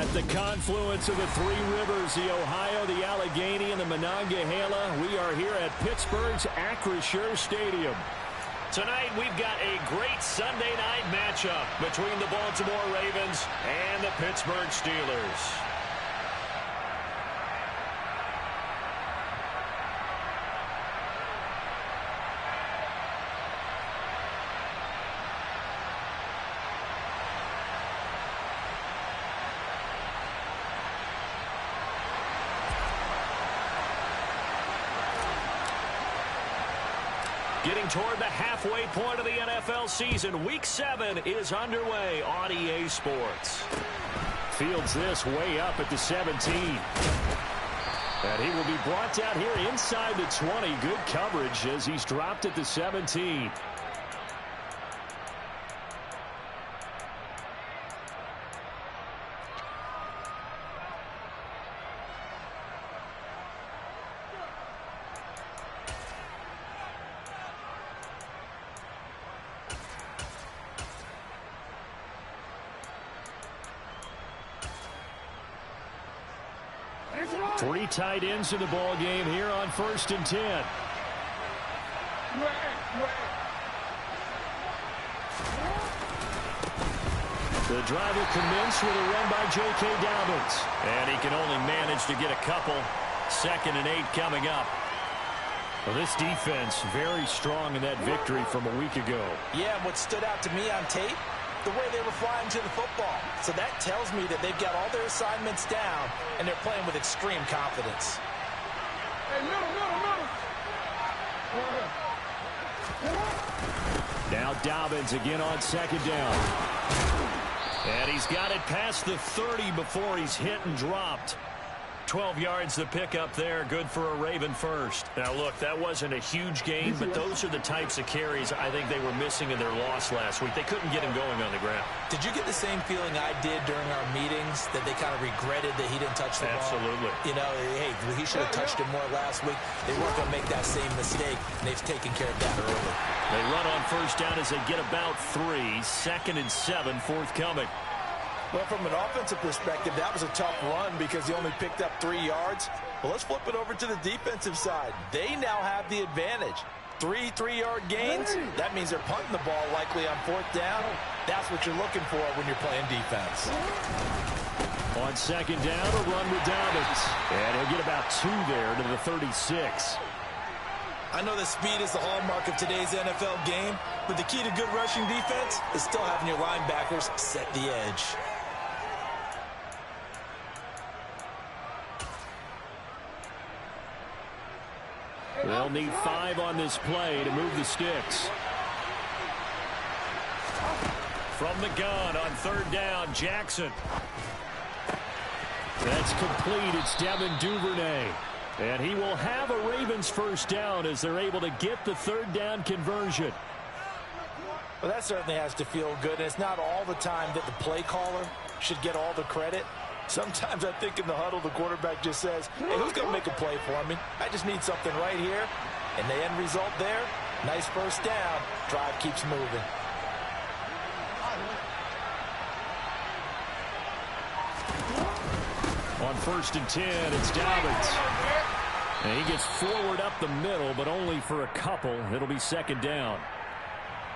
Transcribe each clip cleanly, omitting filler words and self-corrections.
At the confluence of the three rivers, the Ohio, the Allegheny, and the Monongahela, we are here at Pittsburgh's Acrisure Stadium. Tonight, we've got a great Sunday night matchup between the Baltimore Ravens and the Pittsburgh Steelers. Getting toward the halfway point of the NFL season, Week 7 is underway on EA Sports. Fields this way up at the 17. And he will be brought down here inside the 20. Good coverage as he's dropped at the 17. Three tight ends in the ball game here on 1st and 10. The drive will commence with a run by J.K. Dobbins. And he can only manage to get a couple. 2nd and 8 coming up. Well, this defense very strong in that victory from a week ago. Yeah, what stood out to me on tape, the way they were flying to the football. So that tells me that they've got all their assignments down, and they're playing with extreme confidence. Now Dobbins again on 2nd down. And he's got it past the 30 before he's hit and dropped. 12 yards to pick up there. Good for a Raven first. Now, look, that wasn't a huge gain, but those are the types of carries I think they were missing in their loss last week. They couldn't get him going on the ground. Did you get the same feeling I did during our meetings, that they kind of regretted that he didn't touch the ball? Absolutely. You know, hey, he should have touched it more last week. They weren't going to make that same mistake, and they've taken care of that early. They run on 1st down as they get about 3. 2nd and 7 forthcoming. Well, from an offensive perspective, that was a tough run because he only picked up 3 yards. Well, let's flip it over to the defensive side. They now have the advantage. 3 3-yard gains. That means they're punting the ball likely on 4th down. That's what you're looking for when you're playing defense. On 2nd down, a run with Dobbins. And he'll get about 2 there to the 36. I know that speed is the hallmark of today's NFL game, but the key to good rushing defense is still having your linebackers set the edge. They'll need 5 on this play to move the sticks. From the gun on 3rd down, Jackson. That's complete. It's Devin Duvernay. And he will have a Ravens 1st down as they're able to get the 3rd down conversion. Well, that certainly has to feel good. And it's not all the time that the play caller should get all the credit. Sometimes I think in the huddle, the quarterback just says, hey, who's going to make a play for me? I just need something right here. And the end result there, nice 1st down. Drive keeps moving. On 1st and 10, it's Dobbins. And he gets forward up the middle, but only for a couple. It'll be 2nd down.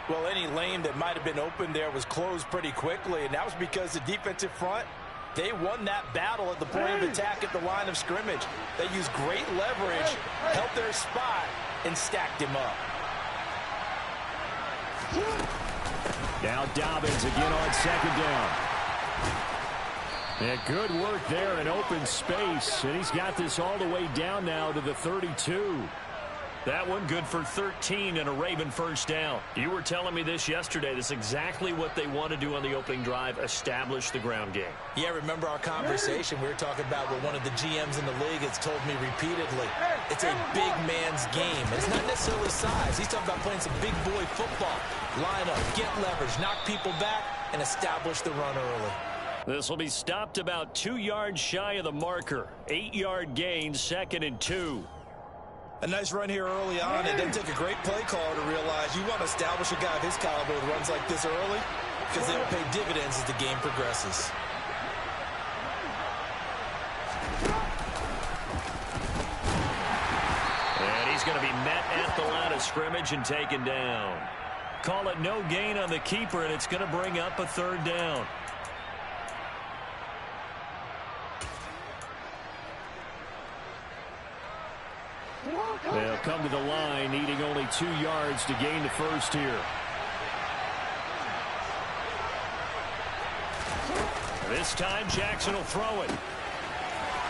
Well, any lane that might have been open there was closed pretty quickly, and that was because the defensive front, they won that battle at the point of attack at the line of scrimmage. They used great leverage, held their spot, and stacked him up. Now Dobbins again on 2nd down. And good work there in open space, and he's got this all the way down now to the 32. That one good for 13 and a Raven 1st down. You were telling me this yesterday. This is exactly what they want to do on the opening drive, establish the ground game. Yeah, remember our conversation? We were talking about what one of the GMs in the league has told me repeatedly. It's a big man's game. It's not necessarily size. He's talking about playing some big boy football. Line up, get leverage, knock people back, and establish the run early. This will be stopped about 2 yards shy of the marker. 8-yard gain, 2nd and 2. A nice run here early on. It doesn't take a great play caller to realize you want to establish a guy of his caliber with runs like this early because they will pay dividends as the game progresses. of scrimmage and taken down. Call it no gain on the keeper, and it's going to bring up a third down. They'll come to the line, needing only 2 yards to gain the first here. This time, Jackson will throw it.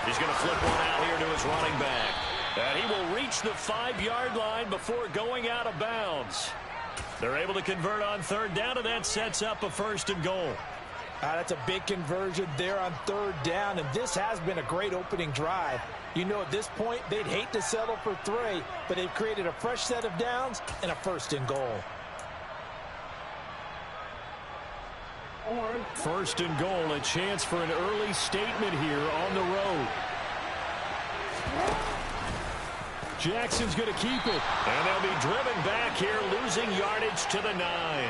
He's going to flip one out here to his running back. And he will reach the 5-yard line before going out of bounds. They're able to convert on third down, and that sets up a 1st and goal. That's a big conversion there on third down, and this has been a great opening drive. You know, at this point, they'd hate to settle for 3, but they've created a fresh set of downs and a 1st and goal. 1st and goal, a chance for an early statement here on the road. Jackson's going to keep it. And they'll be driven back here, losing yardage to the 9.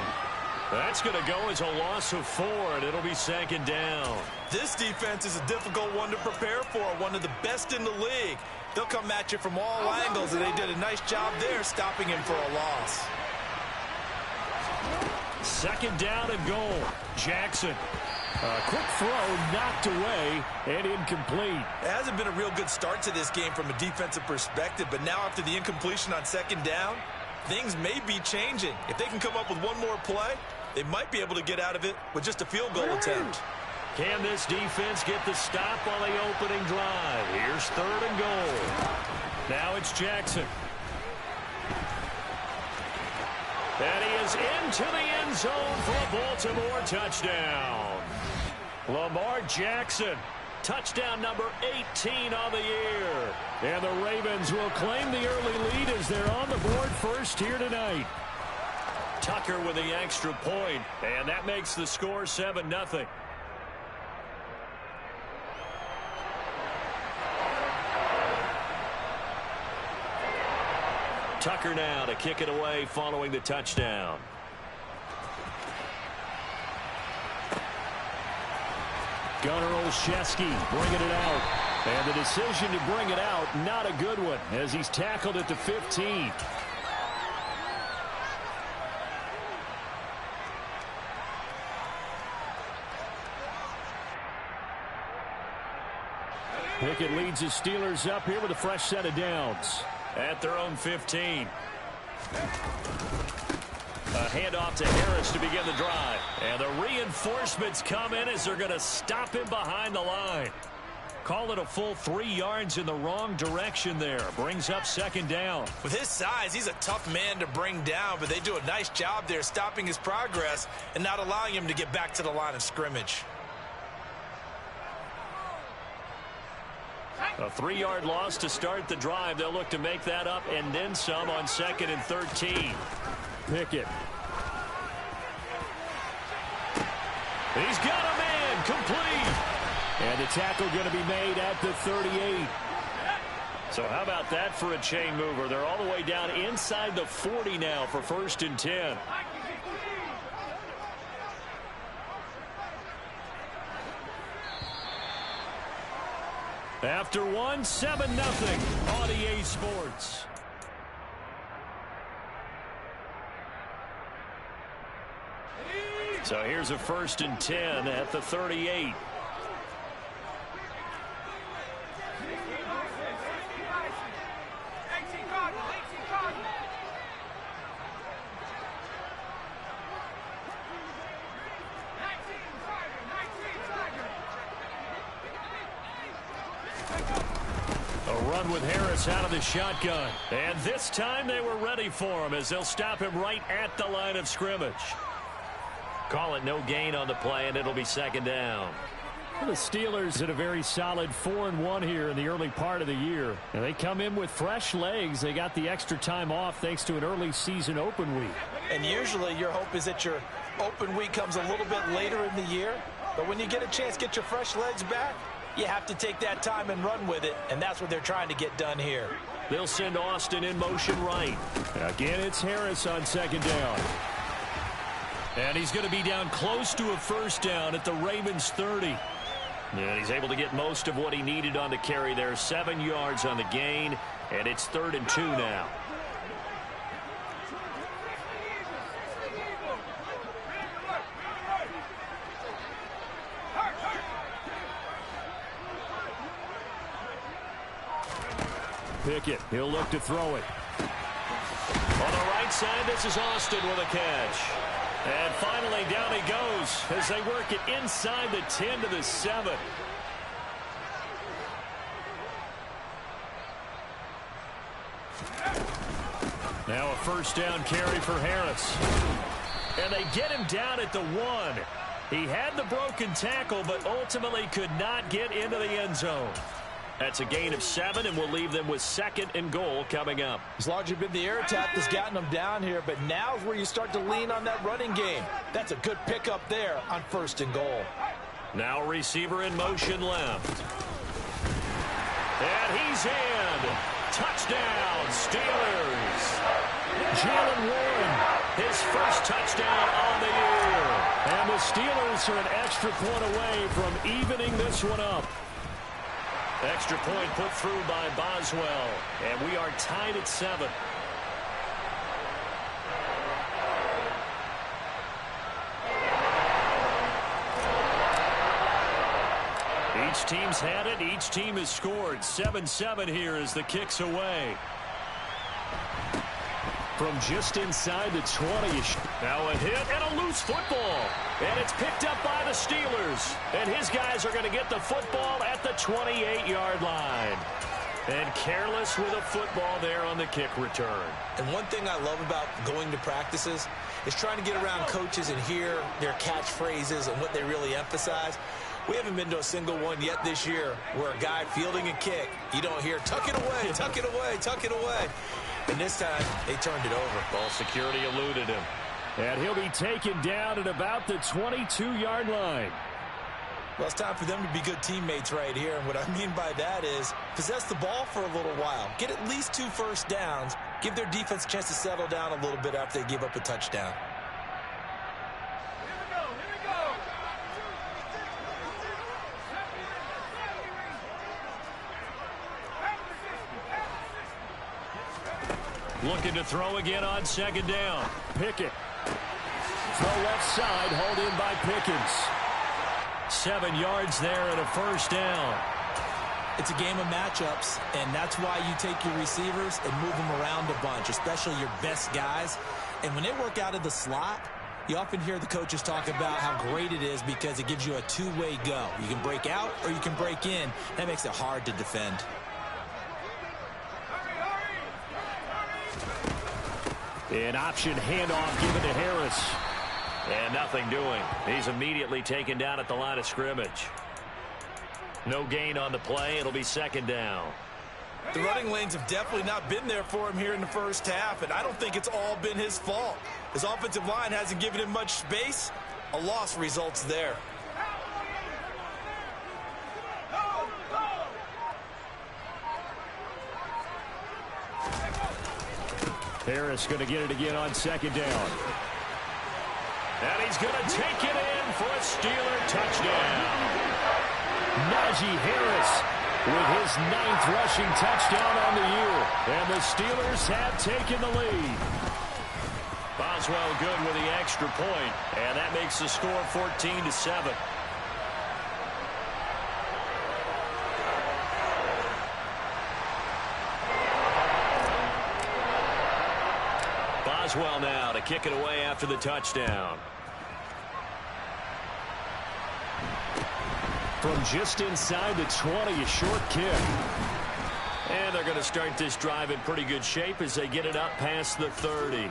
That's going to go as a loss of 4, and it'll be 2nd down. This defense is a difficult one to prepare for, one of the best in the league. They'll come at you from all angles, and they did a nice job there stopping him for a loss. 2nd down and goal. Jackson. A quick throw knocked away and incomplete. It hasn't been a real good start to this game from a defensive perspective, but now after the incompletion on 2nd down, things may be changing. If they can come up with one more play, they might be able to get out of it with just a field goal attempt. Can this defense get the stop on the opening drive? Here's 3rd and goal. Now it's Jackson. And he is into the end zone for a Baltimore touchdown. Lamar Jackson, touchdown number 18 on the year. And the Ravens will claim the early lead as they're on the board first here tonight. Tucker with the extra point, and that makes the score 7-0. Tucker now to kick it away following the touchdown. Gunnar Olszewski bringing it out. And the decision to bring it out, not a good one, as he's tackled at the 15. Pickett leads his Steelers up here with a fresh set of downs. At their own 15. A handoff to Harris to begin the drive. And the reinforcements come in as they're going to stop him behind the line. Call it a full 3 yards in the wrong direction there. Brings up 2nd down. With his size, he's a tough man to bring down, but they do a nice job there stopping his progress and not allowing him to get back to the line of scrimmage. A 3-yard loss to start the drive. They'll look to make that up and then some on 2nd and 13. Pickett. He's got a man complete. And the tackle going to be made at the 38. So how about that for a chain mover? They're all the way down inside the 40 now for 1st and 10. After one, 7-0 on EA Sports. So here's a 1st and 10 at the 38. With Harris out of the shotgun. And this time they were ready for him as they'll stop him right at the line of scrimmage. Call it no gain on the play, and it'll be 2nd down. The Steelers had a very solid 4-1 here in the early part of the year. And they come in with fresh legs. They got the extra time off thanks to an early season open week. And usually your hope is that your open week comes a little bit later in the year. But when you get a chance to get your fresh legs back, you have to take that time and run with it, and that's what they're trying to get done here. They'll send Austin in motion right. Again, it's Harris on 2nd down. And he's going to be down close to a 1st down at the Ravens 30. And he's able to get most of what he needed on the carry there. 7 yards on the gain, and it's 3rd and 2 now. Pickett. He'll look to throw it. On the right side, this is Austin with a catch. And finally, down he goes as they work it inside the 10 to the 7. Now a first down carry for Harris. And they get him down at the 1. He had the broken tackle, but ultimately could not get into the end zone. That's a gain of 7, and we'll leave them with 2nd and goal coming up. It's largely been the air attack that's gotten them down here, but now's where you start to lean on that running game. That's a good pickup there on 1st and goal. Now receiver in motion left. And he's in. Touchdown, Steelers. Jalen Warren, his first touchdown on the year. and the Steelers are an extra point away from evening this one up. Extra point put through by Boswell, and we are tied at 7. Each team's had it. Each team has scored. 7-7 here as the kick's away. From just inside the 20. Now a hit and a loose football. And it's picked up by the Steelers. And his guys are going to get the football at the 28-yard line. And careless with a football there on the kick return. And one thing I love about going to practices is trying to get around coaches and hear their catchphrases and what they really emphasize. We haven't been to a single one yet this year where a guy fielding a kick, you don't hear, tuck it away, tuck it away, tuck it away. And this time, they turned it over. Ball security eluded him. And he'll be taken down at about the 22-yard line. Well, it's time for them to be good teammates right here. And what I mean by that is possess the ball for a little while. Get at least 2 first downs. Give their defense a chance to settle down a little bit after they give up a touchdown. Looking to throw again on 2nd down. Pickett. Throw left side, hauled in by Pickens. 7 yards there and a first down. It's a game of matchups, and that's why you take your receivers and move them around a bunch, especially your best guys. And when they work out of the slot, you often hear the coaches talk about how great it is because it gives you a two-way go. You can break out or you can break in. That makes it hard to defend. An option handoff given to Harris. And nothing doing. He's immediately taken down at the line of scrimmage. No gain on the play. It'll be 2nd down. The running lanes have definitely not been there for him here in the first half, and I don't think it's all been his fault. His offensive line hasn't given him much space. A loss results there. Harris going to get it again on 2nd down. And he's going to take it in for a Steeler touchdown. Najee Harris with his 9th rushing touchdown on the year. And the Steelers have taken the lead. Boswell good with the extra point, and that makes the score 14-7. Boswell now to kick it away after the touchdown. From just inside the 20, a short kick. And they're going to start this drive in pretty good shape as they get it up past the 30.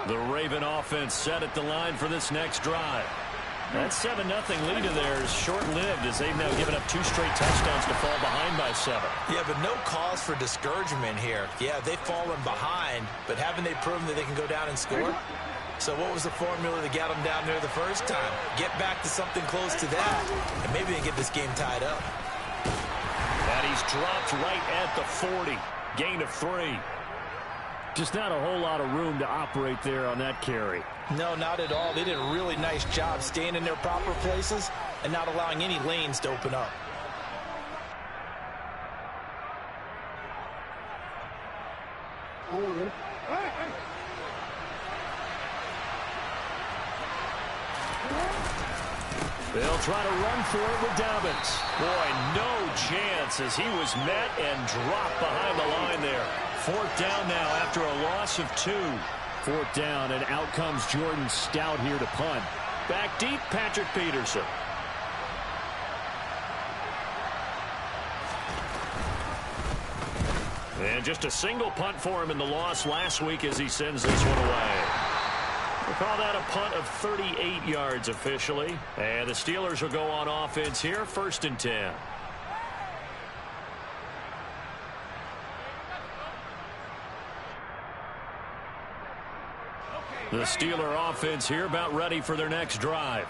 The Raven offense set at the line for this next drive. That 7-0 lead of theirs is short-lived as they've now given up 2 straight touchdowns to fall behind by 7. Yeah, but no cause for discouragement here. Yeah, they've fallen behind, but haven't they proven that they can go down and score? So what was the formula that got them down there the first time? Get back to something close to that, and maybe they can get this game tied up. And he's dropped right at the 40. Gain of 3. Just not a whole lot of room to operate there on that carry. No, not at all. They did a really nice job staying in their proper places and not allowing any lanes to open up. They'll try to run for it with Dobbins. Boy, no chance as he was met and dropped behind the line there. 4th down now after a loss of 2. 4th down, and out comes Jordan Stout here to punt. Back deep, Patrick Peterson. And just a single punt for him in the loss last week as he sends this one away. We'll call that a punt of 38 yards officially. And the Steelers will go on offense here, 1st and 10. The Steeler offense here about ready for their next drive.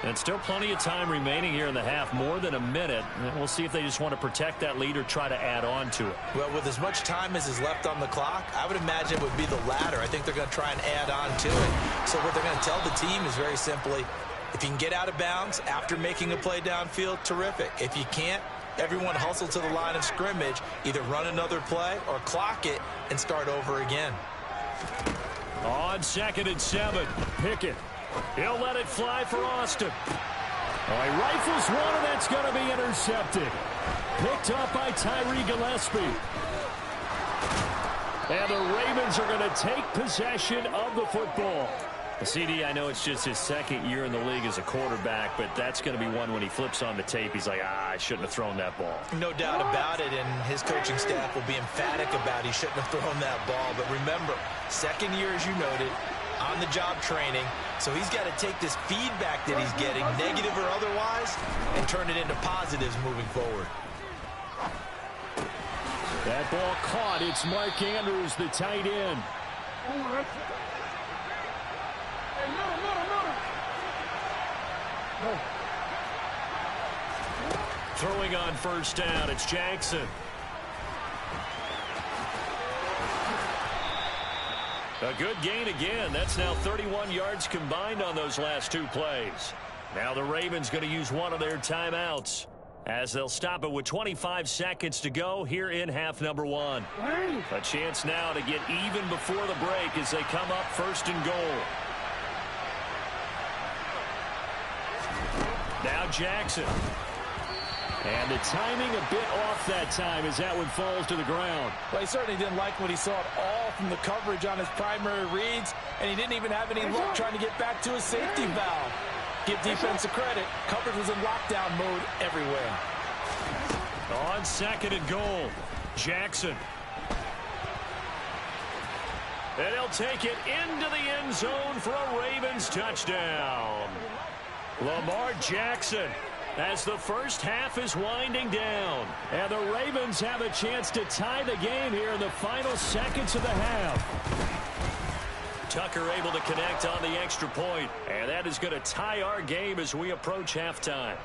And still plenty of time remaining here in the half, more than a minute. And we'll see if they just want to protect that lead or try to add on to it. Well, with as much time as is left on the clock, I would imagine it would be the latter. I think they're going to try and add on to it. So what they're going to tell the team is very simply, if you can get out of bounds after making a play downfield, terrific. If you can't, everyone hustle to the line of scrimmage, either run another play or clock it and start over again. On 2nd and 7, Pickett. He'll let it fly for Austin. He rifles one, and that's going to be intercepted. Picked up by Tyree Gillespie. And the Ravens are going to take possession of the football. CD, I know it's just his 2nd year in the league as a quarterback, but that's going to be one when he flips on the tape. He's like, I shouldn't have thrown that ball. No doubt about it, and his coaching staff will be emphatic about he shouldn't have thrown that ball. But remember, 2nd year, as you noted, on-the-job training, so he's got to take this feedback that he's getting, negative or otherwise, and turn it into positives moving forward. That ball caught. It's Mark Andrews, the tight end. Throwing on 1st down, it's Jackson. A good gain again. That's now 31 yards combined on those last 2 plays. Now the Ravens going to use one of their timeouts as they'll stop it with 25 seconds to go here in half number 1. A chance now to get even before the break as they come up 1st and goal. Now Jackson. And the timing a bit off that time as that one falls to the ground. Well, he certainly didn't like what he saw at all from the coverage on his primary reads, and he didn't even have any luck trying to get back to his safety valve. Give defense a credit. Coverage was in lockdown mode everywhere. On 2nd and goal, Jackson. And he'll take it into the end zone for a Ravens touchdown. Lamar Jackson, as the first half is winding down. And the Ravens have a chance to tie the game here in the final seconds of the half. Tucker able to connect on the extra point. And that is going to tie our game as we approach halftime.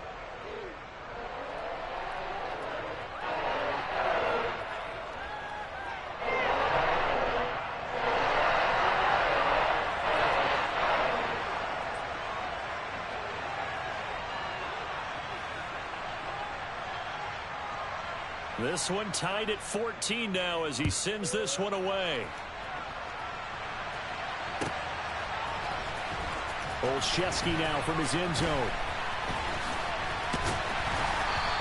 This one tied at 14 now as he sends this one away. Olszewski now from his end zone.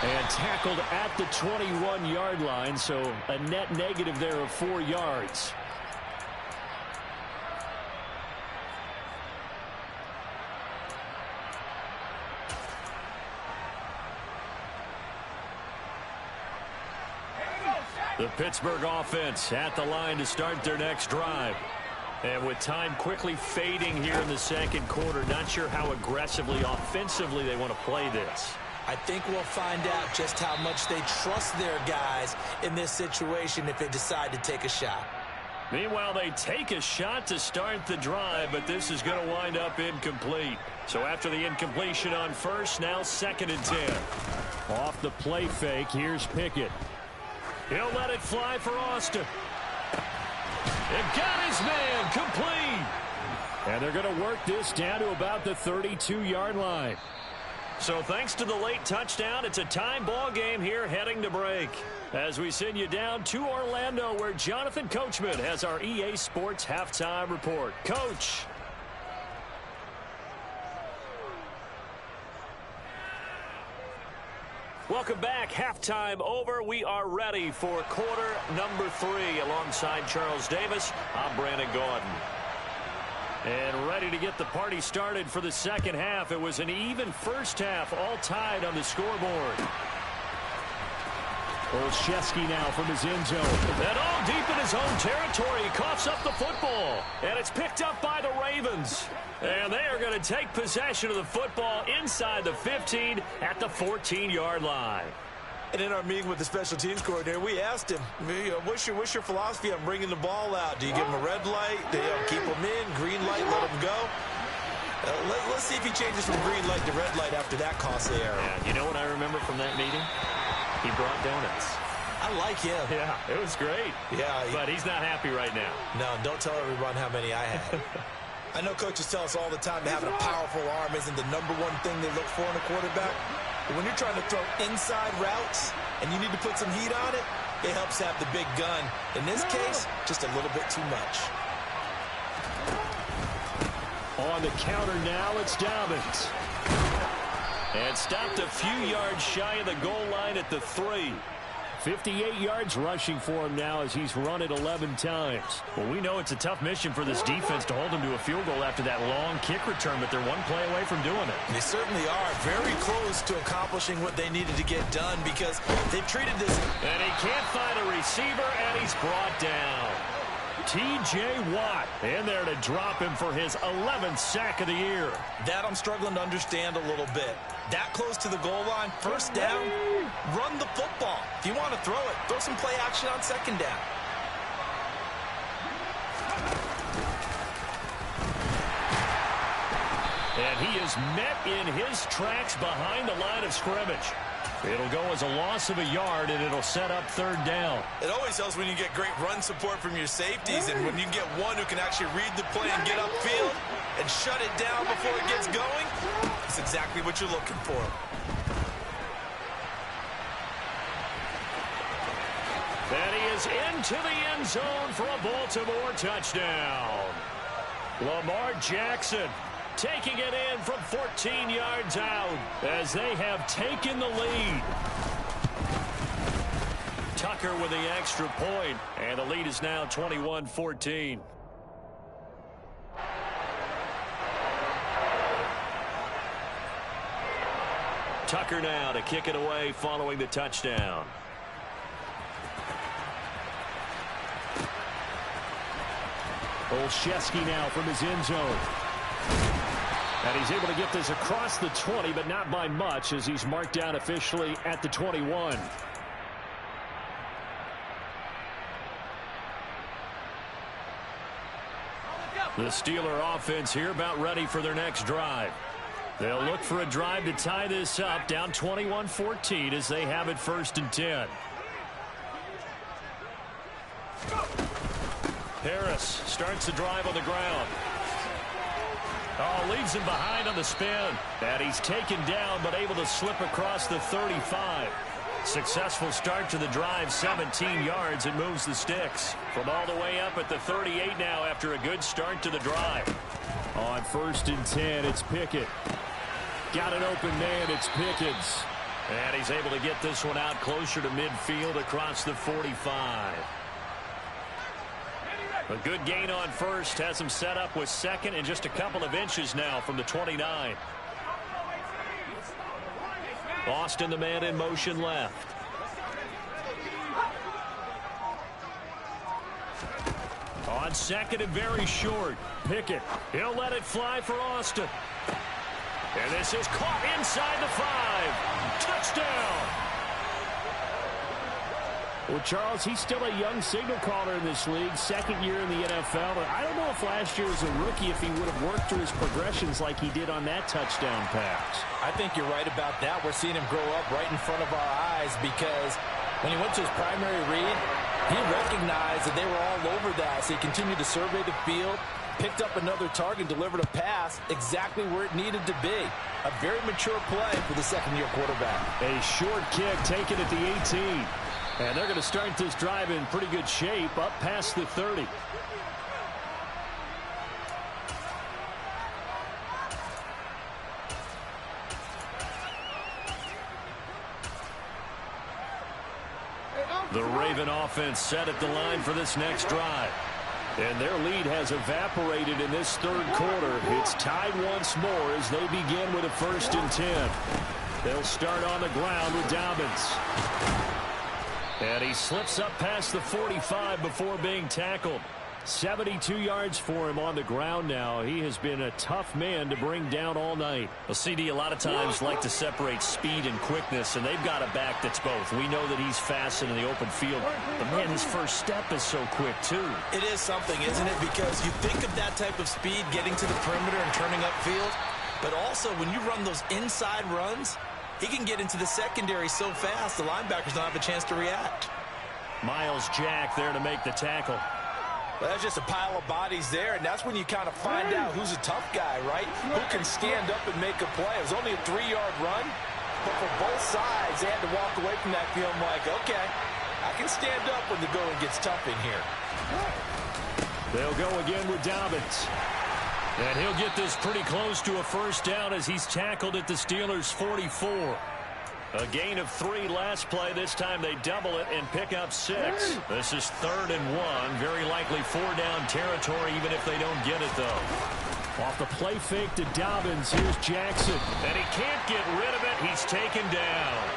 And tackled at the 21-yard line, so a net negative there of 4 yards. The Pittsburgh offense at the line to start their next drive. And with time quickly fading here in the second quarter, not sure how aggressively, offensively they want to play this. I think we'll find out just how much they trust their guys in this situation if they decide to take a shot. Meanwhile, they take a shot to start the drive, but this is going to wind up incomplete. So after the incompletion on first, now 2nd and 10. Off the play fake, here's Pickett. He'll let it fly for Austin. And got his man complete. And they're going to work this down to about the 32-yard line. So thanks to the late touchdown, it's a tie ball game here heading to break. As we send you down to Orlando, where Jonathan Coachman has our EA Sports halftime report. Coach. Welcome back. Halftime over. We are ready for quarter number 3. Alongside Charles Davis, I'm Brandon Gordon. And ready to get the party started for the second half. It was an even first half, all tied on the scoreboard. Olszewski now from his end zone. And all deep in his own territory. He coughs up the football. And it's picked up by the Ravens. And they are going to take possession of the football inside the 15 at the 14-yard line. And in our meeting with the special teams coordinator, we asked him, what's your philosophy on bringing the ball out? Do you give him a red light? Do you keep him in? Green light, let him go? Let's see if he changes from green light to red light after that costly error. Yeah, you know what I remember from that meeting? He brought donuts. I like him. Yeah, it was great. Yeah. But he's not happy right now. No, don't tell everyone how many I had. I know coaches tell us all the time that having a powerful arm isn't the number one thing they look for in a quarterback. But when you're trying to throw inside routes and you need to put some heat on it, it helps have the big gun. In this case, just a little bit too much. On the counter now, it's Dobbins. And stopped a few yards shy of the goal line at the 3. 58 yards rushing for him now as he's run it 11 times. Well, we know it's a tough mission for this defense to hold him to a field goal after that long kick return, but they're one play away from doing it. They certainly are very close to accomplishing what they needed to get done because they've treated this. And he can't find a receiver, and he's brought down. T.J. Watt in there to drop him for his 11th sack of the year. That I'm struggling to understand a little bit. That close to the goal line, first down, run the football. If you want to throw it, throw some play action on second down. And he is met in his tracks behind the line of scrimmage. It'll go as a loss of a yard, and it'll set up third down. It always helps when you get great run support from your safeties, and when you get one who can actually read the play and get upfield and shut it down before it gets going, it's exactly what you're looking for. And he is into the end zone for a Baltimore touchdown. Lamar Jackson taking it in from 14 yards out as they have taken the lead. Tucker with the extra point, and the lead is now 21-14. Tucker now to kick it away following the touchdown. Olszewski now from his end zone. And he's able to get this across the 20, but not by much as he's marked down officially at the 21. The Steeler offense here about ready for their next drive. They'll look for a drive to tie this up, down 21-14 as they have it 1st and 10. Harris starts the drive on the ground. Oh, leaves him behind on the spin. And he's taken down, but able to slip across the 35. Successful start to the drive, 17 yards. It moves the sticks from all the way up at the 38 now after a good start to the drive. On 1st and 10, it's Pickett. Got an open man, it's Pickens. And he's able to get this one out closer to midfield across the 45. A good gain on 1st, has him set up with 2nd and just a couple of inches now from the 29. Austin, the man in motion left. On 2nd and very short, Pickett. He'll let it fly for Austin. And this is caught inside the 5. Touchdown! Well, Charles, he's still a young signal caller in this league, 2nd year in the NFL. But I don't know if last year as a rookie if he would have worked through his progressions like he did on that touchdown pass. I think you're right about that. We're seeing him grow up right in front of our eyes because when he went to his primary read, he recognized that they were all over that. So he continued to survey the field, picked up another target, delivered a pass exactly where it needed to be. A very mature play for the 2nd-year quarterback. A short kick taken at the 18. And they're going to start this drive in pretty good shape up past the 30. The Raven offense set at the line for this next drive. And their lead has evaporated in this third quarter. It's tied once more as they begin with a 1st and 10. They'll start on the ground with Dobbins. And he slips up past the 45 before being tackled. 72 yards for him on the ground now. He has been a tough man to bring down all night. Well, CD, a lot of times like to separate speed and quickness, and they've got a back that's both. We know that he's fast in the open field, but, man, his first step is so quick, too. It is something, isn't it? Because you think of that type of speed getting to the perimeter and turning upfield, but also when you run those inside runs, he can get into the secondary so fast the linebackers don't have a chance to react. Miles Jack there to make the tackle. Well, that's just a pile of bodies there, and that's when you kind of find out who's a tough guy, right? Who can stand up and make a play. It was only a 3-yard run, but for both sides, they had to walk away from that feeling like, okay, I can stand up when the going gets tough in here. They'll go again with Dobbins. And he'll get this pretty close to a 1st down as he's tackled at the Steelers' 44. A gain of 3 last play. This time they double it and pick up 6. This is 3rd and 1. Very likely 4-down territory even if they don't get it, though. Off the play fake to Dobbins. Here's Jackson. And he can't get rid of it. He's taken down.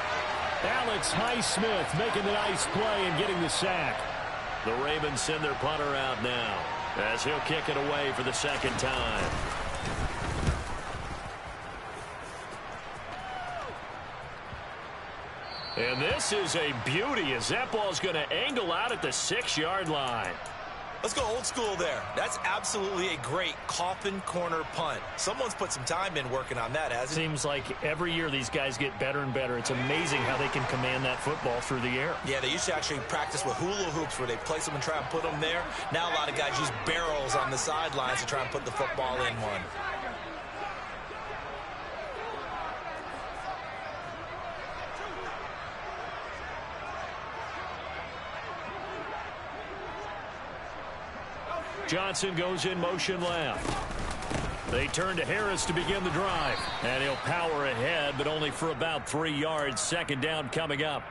Alex Highsmith making the nice play and getting the sack. The Ravens send their punter out now as he'll kick it away for the 2nd time. And this is a beauty as that ball's going to angle out at the 6-yard line. Let's go old school there. That's absolutely a great coffin corner punt. Someone's put some time in working on that, hasn't it? Seems like every year these guys get better and better. It's amazing how they can command that football through the air. Yeah, they used to actually practice with hula hoops where they place them and try and put them there. Now a lot of guys use barrels on the sidelines to try and put the football in one. Johnson goes in motion left. They turn to Harris to begin the drive. And he'll power ahead, but only for about 3 yards. 2nd down coming up.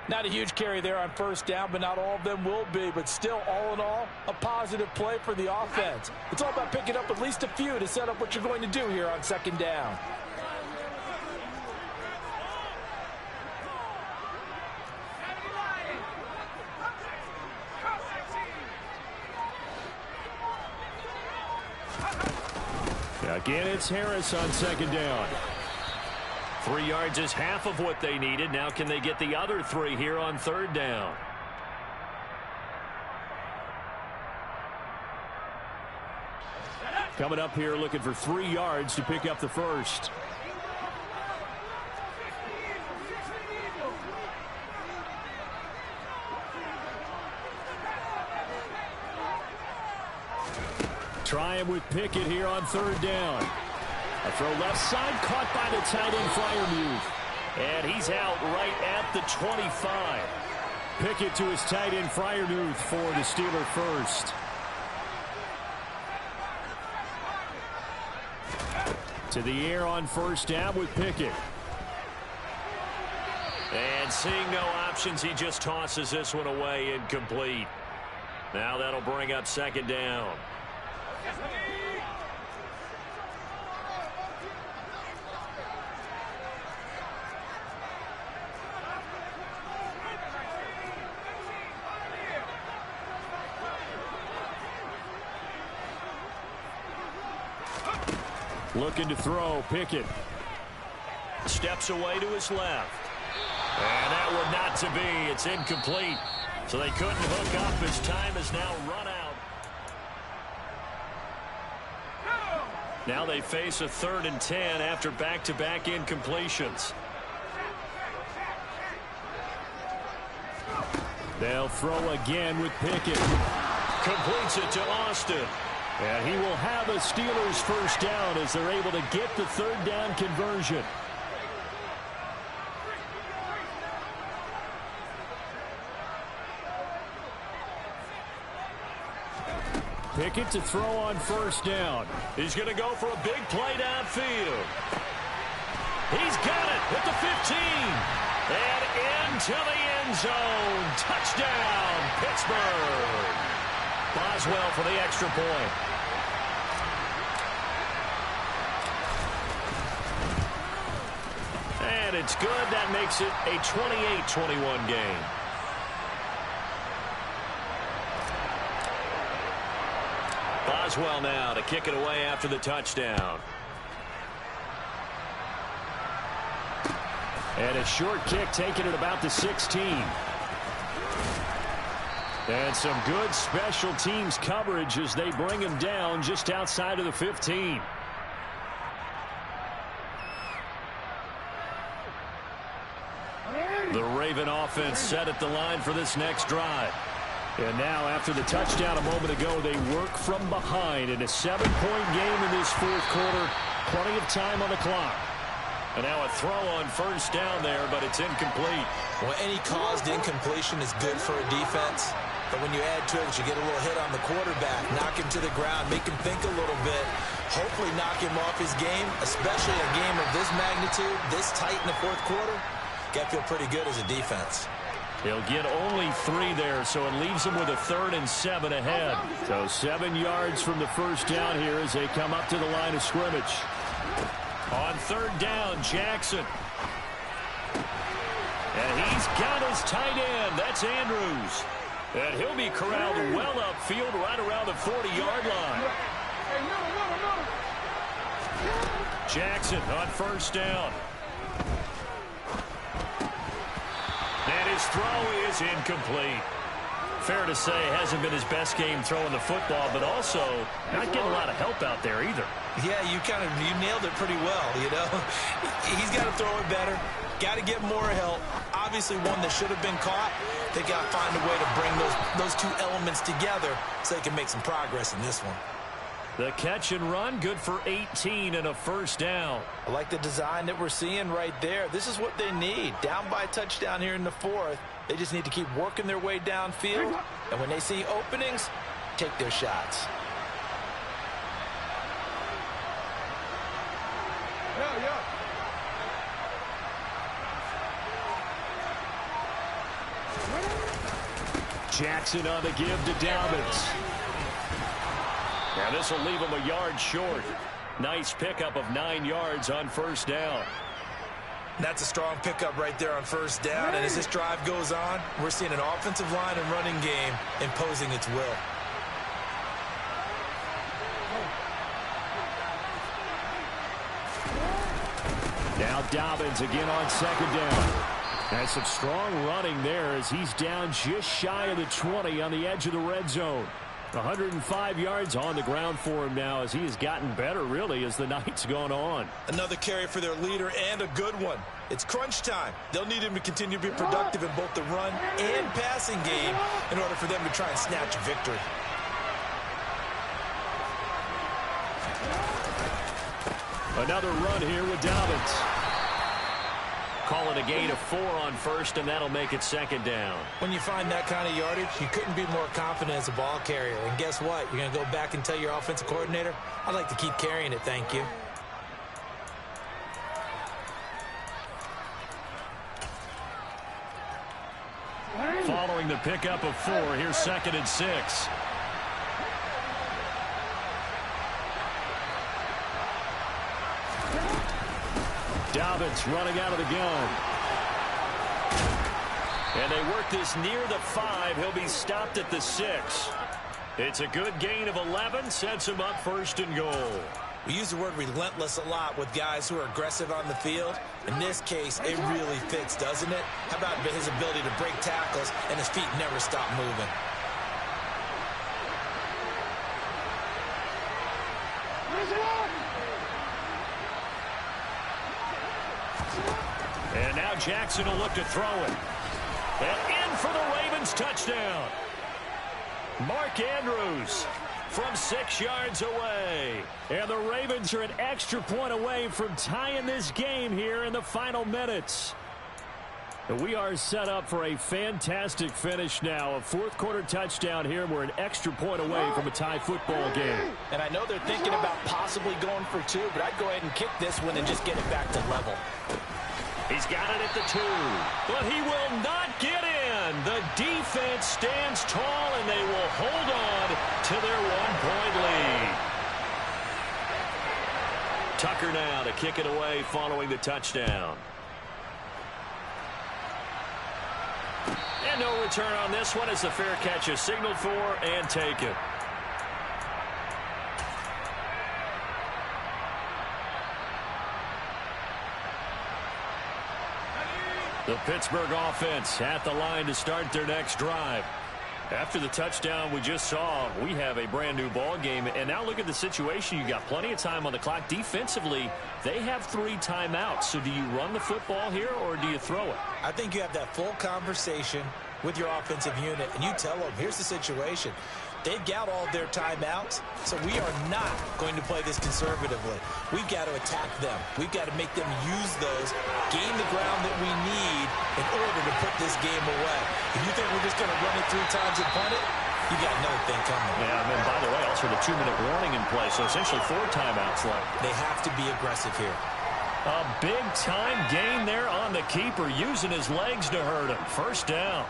Not a huge carry there on 1st down, but not all of them will be. But still, all in all, a positive play for the offense. It's all about picking up at least a few to set up what you're going to do here on 2nd down. Again, it's Harris on 2nd down. 3 yards is half of what they needed. Now can they get the other 3 here on 3rd down? Coming up here looking for 3 yards to pick up the 1st. Trying with Pickett here on 3rd down. A throw left side caught by the tight end Freiermuth. And he's out right at the 25. Pickett to his tight end Freiermuth for the Steeler 1st. To the air on 1st down with Pickett. And seeing no options, he just tosses this one away incomplete. Now that'll bring up 2nd down. Looking to throw, Pickett. Steps away to his left. And that one not to be. It's incomplete. So they couldn't hook up. His time is now run out. Now they face a 3rd and 10 after back-to-back incompletions. They'll throw again with Pickett. Completes it to Austin. And he will have a Steelers 1st down as they're able to get the 3rd down conversion. Pickett to throw on 1st down. He's going to go for a big play downfield. He's got it at the 15. And into the end zone. Touchdown, Pittsburgh. Boswell for the extra point. And it's good. That makes it a 28-21 game. Boswell now to kick it away after the touchdown. And a short kick taken at about the 16. And some good special teams coverage as they bring him down just outside of the 15. The Raven offense set at the line for this next drive. And now, after the touchdown a moment ago, they work from behind in a 7-point game in this fourth quarter. Plenty of time on the clock. And now a throw on first down there, but it's incomplete. Well, any caused incompletion is good for a defense. But when you add to it, you get a little hit on the quarterback, knock him to the ground, make him think a little bit, hopefully knock him off his game, especially a game of this magnitude, this tight in the fourth quarter. Got to feel pretty good as a defense. He'll get only 3 there, so it leaves him with a 3rd and 7 ahead. So 7 yards from the first down here as they come up to the line of scrimmage. On third down, Jackson. And he's got his tight end. That's Andrews. And he'll be corralled well upfield right around the 40-yard line. Jackson on first down. And his throw is incomplete. Fair to say, hasn't been his best game throwing the football, but also not getting a lot of help out there either. Yeah, you nailed it pretty well, you know. He's got to throw it better. Got to get more help. Obviously one that should have been caught. They got to find a way to bring those two elements together so they can make some progress in this one. The catch and run, good for 18 and a first down. I like the design that we're seeing right there. This is what they need. Down by a touchdown here in the fourth. They just need to keep working their way downfield. And when they see openings, take their shots. Jackson on the give to Dobbins. Now this will leave him a yard short. Nice pickup of 9 yards on first down. That's a strong pickup right there on first down. And as this drive goes on, we're seeing an offensive line and running game imposing its will. Now Dobbins again on second down. And some strong running there as he's down just shy of the 20 on the edge of the red zone. 105 yards on the ground for him now as he has gotten better, really, as the night's gone on. Another carry for their leader and a good one. It's crunch time. They'll need him to continue to be productive in both the run and passing game in order for them to try and snatch a victory. Another run here with Dobbins. Calling a gain of 4 on first, and that'll make it second down. When you find that kind of yardage, you couldn't be more confident as a ball carrier. And guess what? You're going to go back and tell your offensive coordinator, I'd like to keep carrying it, thank you. Following the pickup of 4, here's 2nd and 6. Dobbins running out of the gun. And they work this near the 5. He'll be stopped at the 6. It's a good gain of 11. Sets him up 1st and goal. We use the word relentless a lot with guys who are aggressive on the field. In this case, it really fits, doesn't it? How about his ability to break tackles and his feet never stop moving? And now Jackson will look to throw it. And in for the Ravens touchdown. Mark Andrews from 6 yards away. And the Ravens are an extra point away from tying this game here in the final minutes. We are set up for a fantastic finish now. A fourth quarter touchdown here, and we're an extra point away from a tie football game. And I know they're thinking about possibly going for 2, but I'd go ahead and kick this one and just get it back to level. He's got it at the 2. But he will not get in. The defense stands tall, and they will hold on to their 1-point lead. Tucker now to kick it away following the touchdown. And no return on this one as the fair catch is signaled for and taken. The Pittsburgh offense at the line to start their next drive. After the touchdown we just saw, we have a brand new ball game. And now look at the situation. You got plenty of time on the clock. Defensively, they have 3 timeouts. So do you run the football here or do you throw it? I think you have that full conversation with your offensive unit, and you tell them, here's the situation. They've got all their timeouts, so we are not going to play this conservatively. We've got to attack them. We've got to make them use those, gain the ground that we need in order to put this game away. If you think we're just going to run it 3 times and punt it, you got another thing coming. Yeah, and by the way, also the 2-minute warning in play, so essentially 4 timeouts left. They have to be aggressive here. A big-time gain there on the keeper, using his legs to hurt him. First down.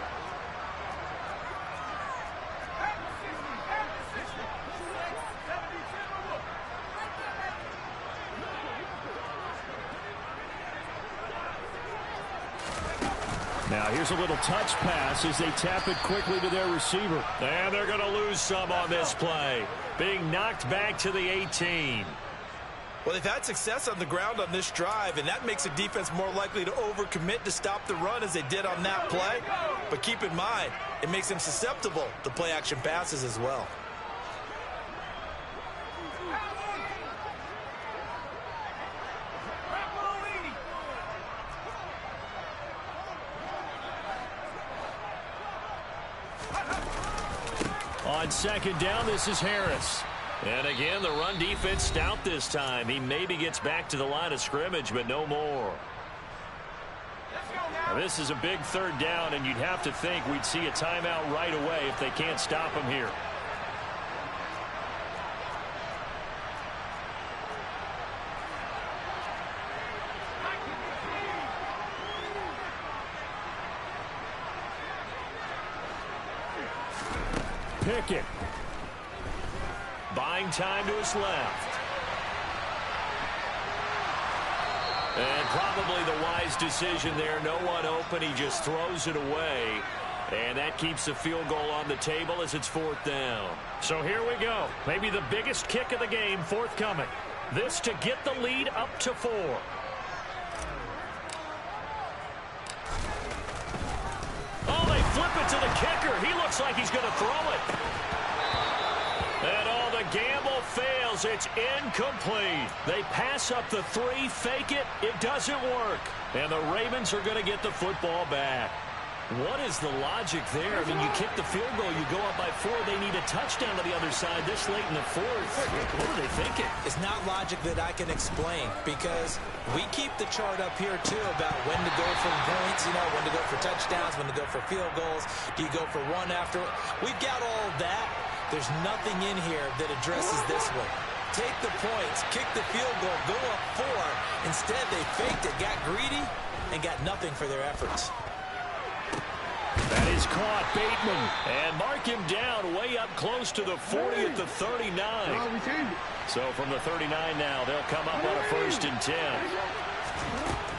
Now here's a little touch pass as they tap it quickly to their receiver. And they're going to lose some on this play. Being knocked back to the 18. Well, they've had success on the ground on this drive, and that makes the defense more likely to overcommit to stop the run as they did on that play. But keep in mind, it makes them susceptible to play-action passes as well. On second down, this is Harris. And again, the run defense stout this time. He maybe gets back to the line of scrimmage, but no more. Now, this is a big 3rd down, and you'd have to think we'd see a timeout right away if they can't stop him here. Pickett. Buying time to his left. And probably the wise decision there. No one open. He just throws it away. And that keeps the field goal on the table as it's 4th down. So here we go. Maybe the biggest kick of the game forthcoming. This to get the lead up to 4. Oh, they flip it to the kicker. He looks like he's going to throw it. And all the gamble fails. It's incomplete. They pass up the 3, fake it. It doesn't work. And the Ravens are going to get the football back. What is the logic there? I mean, you kick the field goal, you go up by 4. They need a touchdown to the other side this late in the 4th. What are they thinking? It's not logic that I can explain, because we keep the chart up here, too, about when to go for points, when to go for touchdowns, when to go for field goals. Do you go for 1 after? We've got all of that. There's nothing in here that addresses this one. Take the points, kick the field goal, go up 4. Instead, they faked it, got greedy, and got nothing for their efforts. That is caught, Bateman. And mark him down way up close to the 40 at the 39. So from the 39 now, they'll come up on a 1st and 10.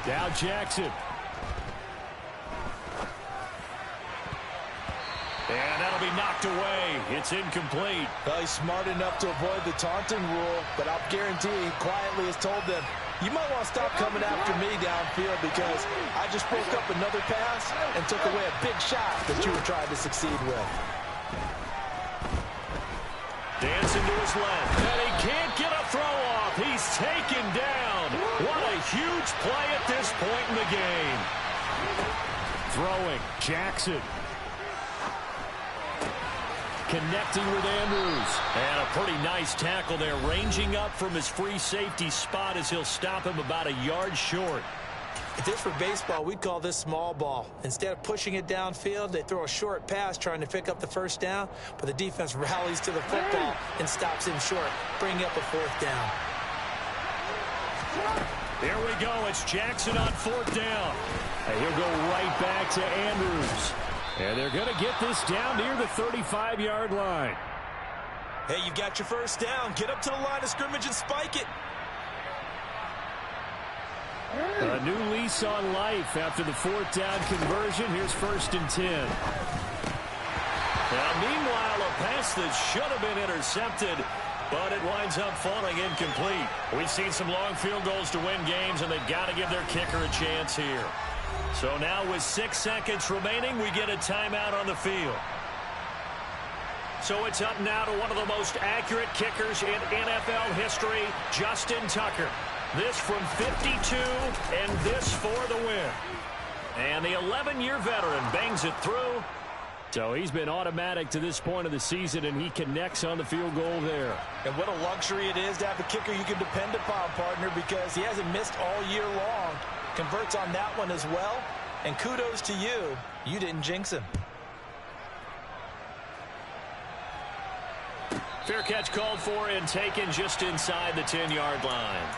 Now Jackson. And that'll be knocked away. It's incomplete. Well, he's smart enough to avoid the taunting rule, but I'll guarantee he quietly has told them, you might want to stop coming after me downfield because I just broke up another pass and took away a big shot that you were trying to succeed with. Dancing to his left. And he can't get a throw off. He's taken down. What a huge play at this point in the game. Throwing. Jackson. Connecting with Andrews. And a pretty nice tackle there, ranging up from his free safety spot as he'll stop him about a yard short. If this were baseball, we'd call this small ball. Instead of pushing it downfield, they throw a short pass trying to pick up the 1st down, but the defense rallies to the football and stops him short, bringing up a 4th down. Here we go. It's Jackson on fourth down. And he'll go right back to Andrews. And they're going to get this down near the 35-yard line. Hey, you've got your first down. Get up to the line of scrimmage and spike it. A new lease on life after the fourth down conversion. Here's 1st and 10. Now, meanwhile, a pass that should have been intercepted, but it winds up falling incomplete. We've seen some long field goals to win games, and they've got to give their kicker a chance here. So now with 6 seconds remaining, we get a timeout on the field. So it's up now to one of the most accurate kickers in NFL history, Justin Tucker. This from 52, and this for the win. And the 11-year veteran bangs it through. So he's been automatic to this point of the season, and he connects on the field goal there. And what a luxury it is to have a kicker you can depend upon, partner, because he hasn't missed all year long. Converts on that one as well. And kudos to you. You didn't jinx him. Fair catch called for and taken just inside the 10-yard line.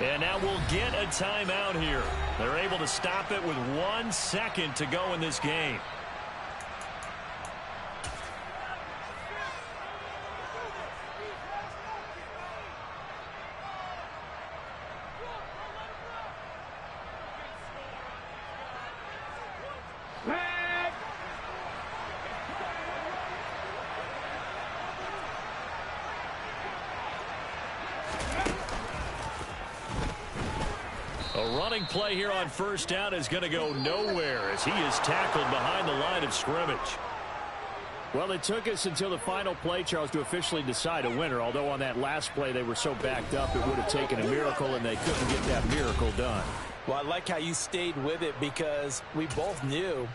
And now we'll get a timeout here. They're able to stop it with 1 second to go in this game. A running play here on first down is going to go nowhere as he is tackled behind the line of scrimmage. Well, it took us until the final play, Charles, to officially decide a winner, although on that last play they were so backed up it would have taken a miracle, and they couldn't get that miracle done. Well, I like how you stayed with it because we both knew